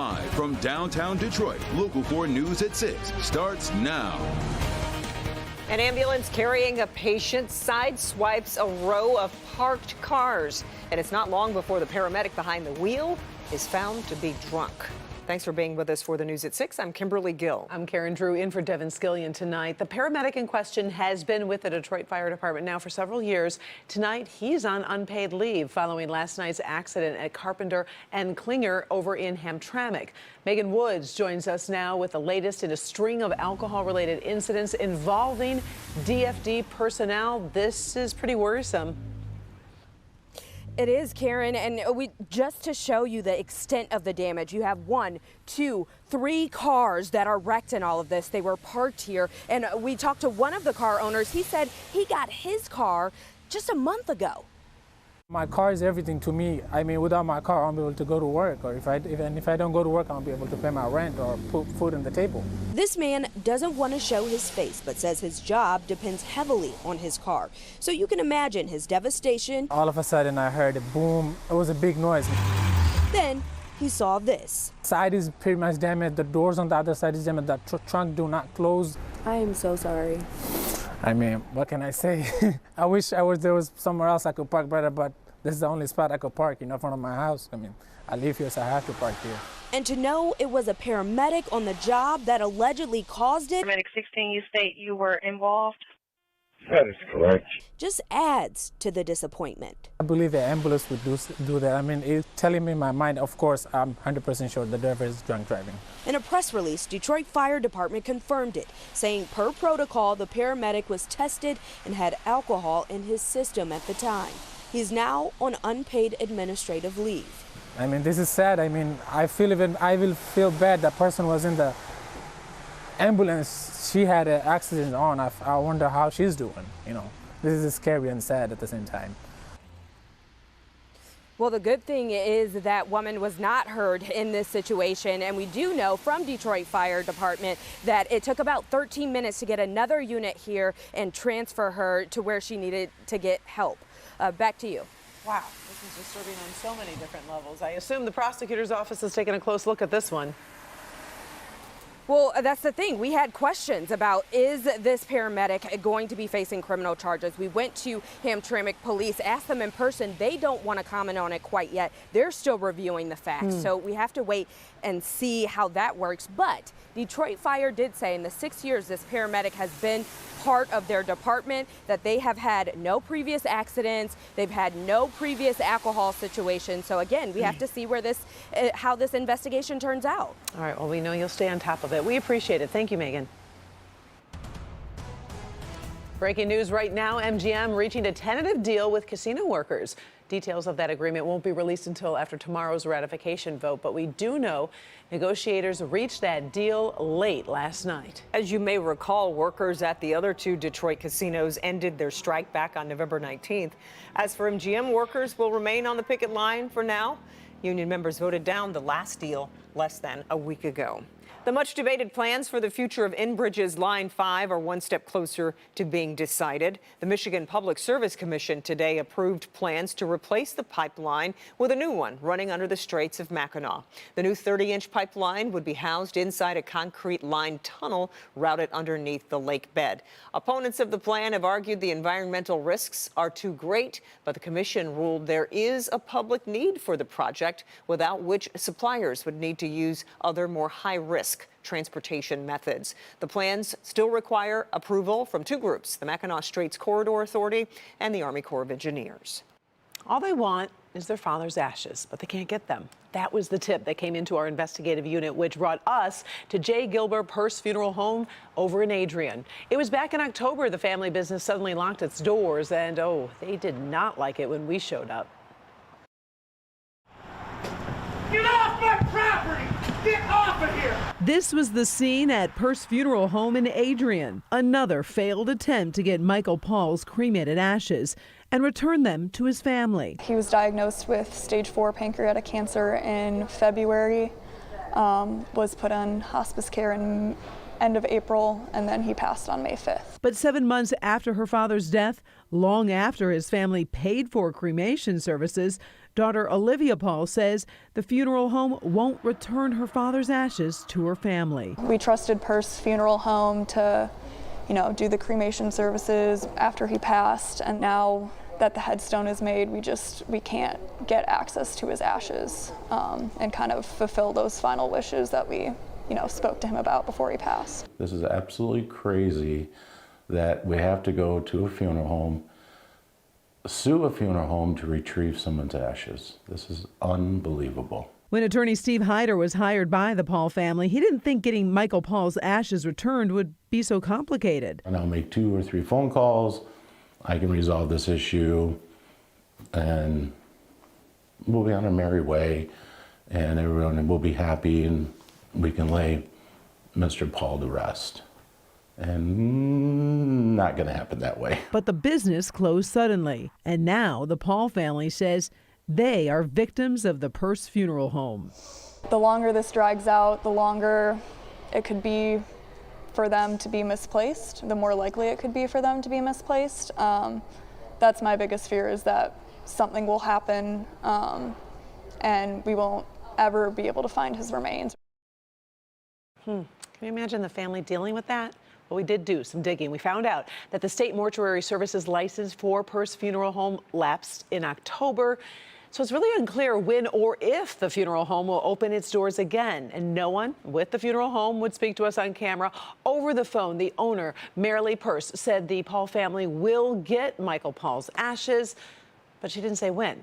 Live from downtown Detroit, Local 4 News at 6 starts now. An ambulance carrying a patient sideswipes a row of parked cars. And it's not long before the paramedic behind the wheel is found to be drunk. Thanks for being with us for the News at 6. I'm Kimberly Gill. I'm Karen Drew, in for Devin Skillion tonight. The paramedic in question has been with the Detroit Fire Department now for several years. Tonight, he's on unpaid leave following last night's accident at Carpenter and Klinger over in Hamtramck. Megan Woods joins us now with the latest in a string of alcohol-related incidents involving DFD personnel. This is pretty worrisome. It is, Karen, and just to show you the extent of the damage, you have 1, 2, 3 cars that are wrecked in all of this. They were parked here, and we talked to one of the car owners. He said he got his car just a month ago. My car is everything to me. I mean, without my car, I won't be able to go to work, or if I don't go to work, I won't be able to pay my rent or put food on the table. This man doesn't want to show his face, but says his job depends heavily on his car. So you can imagine his devastation. All of a sudden, I heard a boom. It was a big noise. Then he saw this. Side is pretty much damaged. The doors on the other side is damaged. The trunk do not close. I am so sorry. I mean, what can I say? I wish there was somewhere else I could park better, but this is the only spot I could park, in front of my house. I mean, I live here, so I have to park here. And to know it was a paramedic on the job that allegedly caused it. Paramedic 16, you state you were involved? That is correct. Just adds to the disappointment. I believe the ambulance would do that. I mean, it's telling me in my mind, of course, I'm 100% sure the driver is drunk driving. In a press release, Detroit Fire Department confirmed it, saying per protocol, the paramedic was tested and had alcohol in his system at the time. He's now on unpaid administrative leave. I mean, this is sad. I mean, I will feel bad. The person was in the ambulance. She had an accident on. I wonder how she's doing. This is scary and sad at the same time. Well, the good thing is that woman was not hurt in this situation, and we do know from Detroit Fire Department that it took about 13 minutes to get another unit here and transfer her to where she needed to get help. Back to you. Wow, this is disturbing on so many different levels. I assume the prosecutor's office has taken a close look at this one. Well, that's the thing. We had questions about, is this paramedic going to be facing criminal charges? We went to Hamtramck Police, asked them in person. They don't want to comment on it quite yet. They're still reviewing the facts. So we have to wait and see how that works. But Detroit Fire did say in the 6 years this paramedic has been part of their department that they have had no previous accidents. They've had no previous alcohol situations. So again, we have to see where how this investigation turns out. All right, well, we know you'll stay on top of it. We appreciate it. Thank you, Megan. Breaking news right now, MGM reaching a tentative deal with casino workers. Details of that agreement won't be released until after tomorrow's ratification vote, but we do know negotiators reached that deal late last night. As you may recall, workers at the other 2 Detroit casinos ended their strike back on November 19th. As for MGM, workers will remain on the picket line for now. Union members voted down the last deal less than a week ago. The much debated plans for the future of Enbridge's Line 5 are one step closer to being decided. The Michigan Public Service Commission today approved plans to replace the pipeline with a new one running under the Straits of Mackinac. The new 30-inch pipeline would be housed inside a concrete lined tunnel routed underneath the lake bed. Opponents of the plan have argued the environmental risks are too great, but the commission ruled there is a public need for the project, without which suppliers would need to use other more high-risk transportation methods. The plans still require approval from 2 groups, the Mackinac Straits Corridor Authority and the Army Corps of Engineers. All they want is their father's ashes, but they can't get them. That was the tip that came into our investigative unit, which brought us to J. Gilbert Pur Funeral Home over in Adrian. It was back in October the family business suddenly locked its doors, and oh, they did not like it when we showed up. Get off my property! Get off of here! This was the scene at Pur Funeral Home in Adrian. Another failed attempt to get Michael Paul's cremated ashes and return them to his family. He was diagnosed with stage 4 pancreatic cancer in February, was put on hospice care in end of April, and then he passed on May 5th. But 7 months after her father's death, long after his family paid for cremation services, Daughter Olivia Paul says the funeral home won't return her father's ashes to her family. We trusted Pur Funeral Home to, do the cremation services after he passed, and now that the headstone is made, we can't get access to his ashes and kind of fulfill those final wishes that we, spoke to him about before he passed. This is absolutely crazy that we have to go to a funeral home, sue a funeral home to retrieve someone's ashes. This is unbelievable. When attorney Steve Hyder was hired by the Paul family, he didn't think getting Michael Paul's ashes returned would be so complicated. And I'll make 2 or 3 phone calls. I can resolve this issue, and we'll be on a merry way, and everyone will be happy, and we can lay Mr. Paul to rest. And not going to happen that way. But the business closed suddenly, and now the Paul family says they are victims of the Pur Funeral Home. The longer this drags out, the longer it could be for them to be misplaced, the more likely it could be for them to be misplaced. That's my biggest fear, is that something will happen and we won't ever be able to find his remains. Can you imagine the family dealing with that? Well, we did do some digging. We found out that the State Mortuary Services license for Pur Funeral Home lapsed in October. So it's really unclear when or if the funeral home will open its doors again. And no one with the funeral home would speak to us on camera. Over the phone, the owner, Marilee Purse, said the Paul family will get Michael Paul's ashes, but she didn't say when.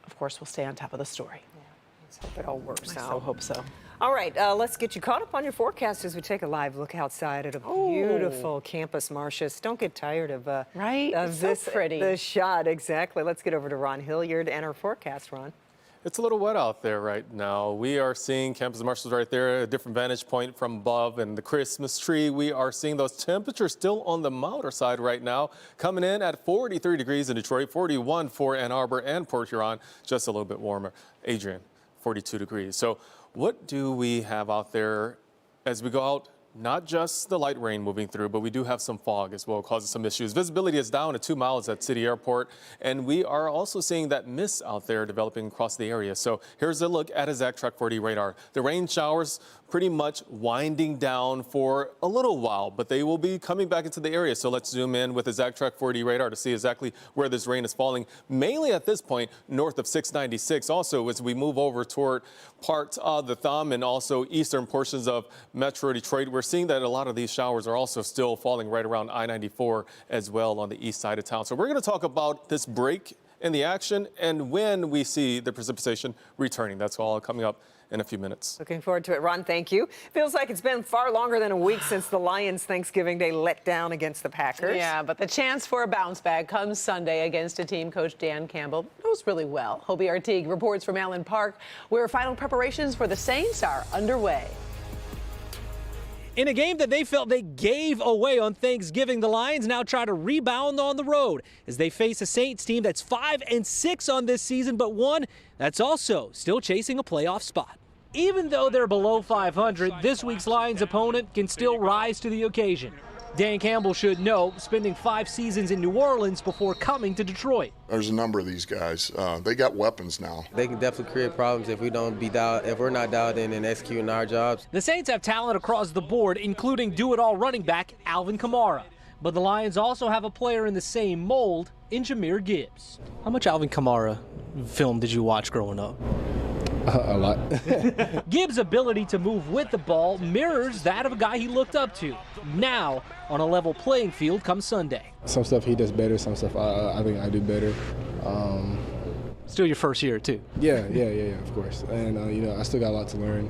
Of course, we'll stay on top of the story. Yeah, let's hope it all works out. I so hope so. All right, let's get you caught up on your forecast as we take a live look outside at a beautiful campus, Marcius. Don't get tired of right? Of it's this so pretty. The shot, exactly. Let's get over to Ron Hilliard and our forecast, Ron. It's a little wet out there right now. We are seeing Campus Marshall's right there, a different vantage point from above, and the Christmas tree. We are seeing those temperatures still on the milder side right now, coming in at 43 degrees in Detroit, 41 for Ann Arbor and Port Huron, just a little bit warmer. Adrian, 42 degrees. So what do we have out there as we go out? Not just the light rain moving through, but we do have some fog as well, causing some issues. Visibility is down to 2 miles at City Airport, and we are also seeing that mist out there developing across the area. So here's a look at a Zach Track 4D radar. The rain showers pretty much winding down for a little while, but they will be coming back into the area. So let's zoom in with the Zach Track 4D radar to see exactly where this rain is falling, mainly at this point north of 696. Also, as we move over toward part of the Thumb and also eastern portions of Metro Detroit, we're seeing that a lot of these showers are also still falling right around I-94 as well on the east side of town. So we're going to talk about this break in the action and when we see the precipitation returning. That's all coming up in a few minutes. Looking forward to it, Ron. Thank you. Feels like it's been far longer than a week since the Lions' Thanksgiving Day letdown against the Packers. Yeah, but the chance for a bounce back comes Sunday against a team Coach Dan Campbell knows really well. Hobie Artigue reports from Allen Park, where final preparations for the Saints are underway. In a game that they felt they gave away on Thanksgiving, the Lions now try to rebound on the road as they face a Saints team that's 5-6 on this season, but one that's also still chasing a playoff spot. Even though they're below 500, this week's Lions opponent can still rise to the occasion. Dan Campbell should know, spending 5 seasons in New Orleans before coming to Detroit. There's a number of these guys. They got weapons now. They can definitely create problems if we're not dialed in and executing our jobs. The Saints have talent across the board, including do-it-all running back Alvin Kamara. But the Lions also have a player in the same mold in Jahmyr Gibbs. How much Alvin Kamara film did you watch growing up? A lot. Gibbs' ability to move with the ball mirrors that of a guy he looked up to. Now, on a level playing field come Sunday. Some stuff he does better, some stuff I think I do better. Still your first year, too. Yeah, of course. And, I still got a lot to learn.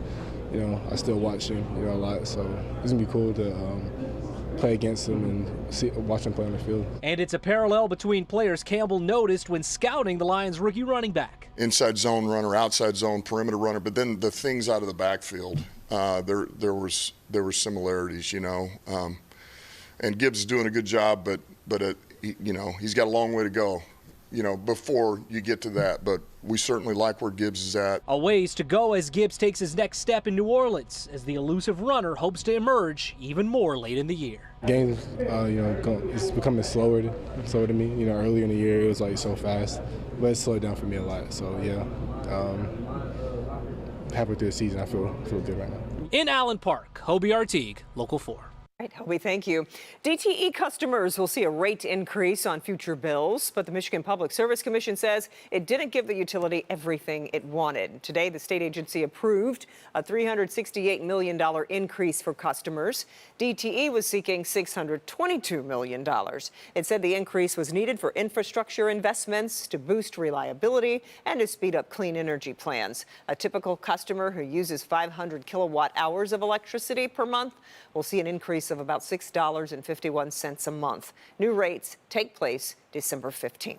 I still watch him, a lot. So it's going to be cool to play against him and watch him play on the field. And it's a parallel between players Campbell noticed when scouting the Lions' rookie running back. Inside zone runner, outside zone perimeter runner, but then the things out of the backfield, there were similarities, and Gibbs is doing a good job, but he's got a long way to go, before you get to that. But we certainly like where Gibbs is at. A ways to go as Gibbs takes his next step in New Orleans, as the elusive runner hopes to emerge even more late in the year. Games, it's becoming slower to me. Earlier in the year it was like so fast. but it slowed down for me a lot. So yeah, halfway through the season, I feel good right now. In Allen Park, Hobie Artigue, Local 4. Right, Hobie, thank you. DTE customers will see a rate increase on future bills, but the Michigan Public Service Commission says it didn't give the utility everything it wanted. Today, the state agency approved a $368 million increase for customers. DTE was seeking $622 million. It said the increase was needed for infrastructure investments to boost reliability and to speed up clean energy plans. A typical customer who uses 500 kilowatt hours of electricity per month will see an increase of about $6.51 a month. New rates take place December 15th.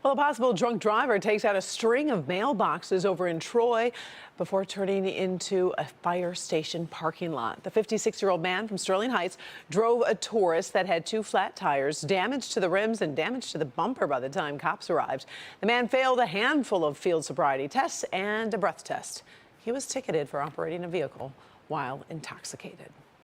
Well, a possible drunk driver takes out a string of mailboxes over in Troy before turning into a fire station parking lot. The 56-year-old man from Sterling Heights drove a Taurus that had 2 flat tires, damage to the rims and damage to the bumper by the time cops arrived. The man failed a handful of field sobriety tests and a breath test. He was ticketed for operating a vehicle while intoxicated.